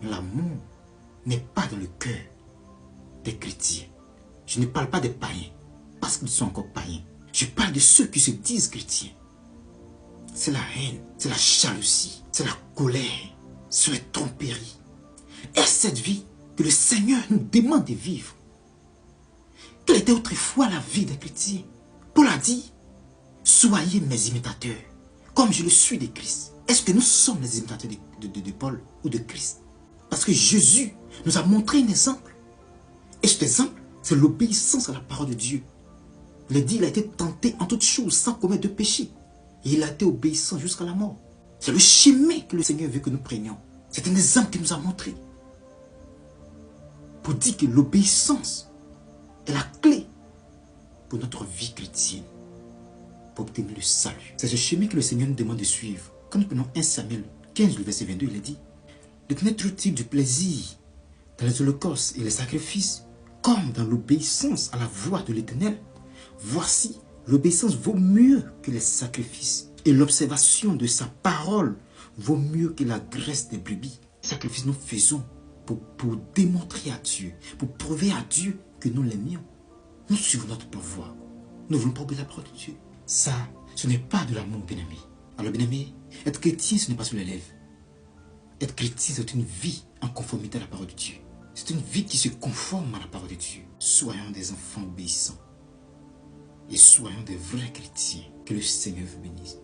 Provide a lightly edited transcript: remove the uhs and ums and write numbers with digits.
l'amour n'est pas dans le cœur des chrétiens. Je ne parle pas des païens, parce qu'ils sont encore païens. Je parle de ceux qui se disent chrétiens. C'est la haine, c'est la jalousie, c'est la colère, c'est la tromperie. Et cette vie que le Seigneur nous demande de vivre. Quelle était autrefois la vie des chrétiens? Paul a dit, soyez mes imitateurs, comme je le suis de Christ. Est-ce que nous sommes les imitateurs de Paul ou de Christ? Parce que Jésus nous a montré un exemple. Et cet exemple, c'est l'obéissance à la parole de Dieu. Il a dit, il a été tenté en toutes choses sans commettre de péché. Et il a été obéissant jusqu'à la mort. C'est le chemin que le Seigneur veut que nous prenions. C'est un exemple qu'il nous a montré. Pour dire que l'obéissance est la clé pour notre vie chrétienne. Pour obtenir le salut. C'est ce chemin que le Seigneur nous demande de suivre. Quand nous prenons 1 Samuel 15, le verset 22, il a dit, de tenir tout type de plaisir dans les holocaustes et les sacrifices, comme dans l'obéissance à la voix de l'Éternel. Voici, l'obéissance vaut mieux que les sacrifices. Et l'observation de sa parole vaut mieux que la graisse des brebis. Les sacrifices nous faisons pour démontrer à Dieu, pour prouver à Dieu que nous l'aimions. Nous suivons notre voie. Nous voulons pas oublier la parole de Dieu. Ça, ce n'est pas de l'amour, bien-aimé. Alors, bien-aimé, être chrétien, ce n'est pas sur les lèvres. Être chrétien, c'est une vie en conformité à la parole de Dieu. C'est une vie qui se conforme à la parole de Dieu. Soyons des enfants obéissants. Et soyons des vrais chrétiens. Que le Seigneur vous bénisse.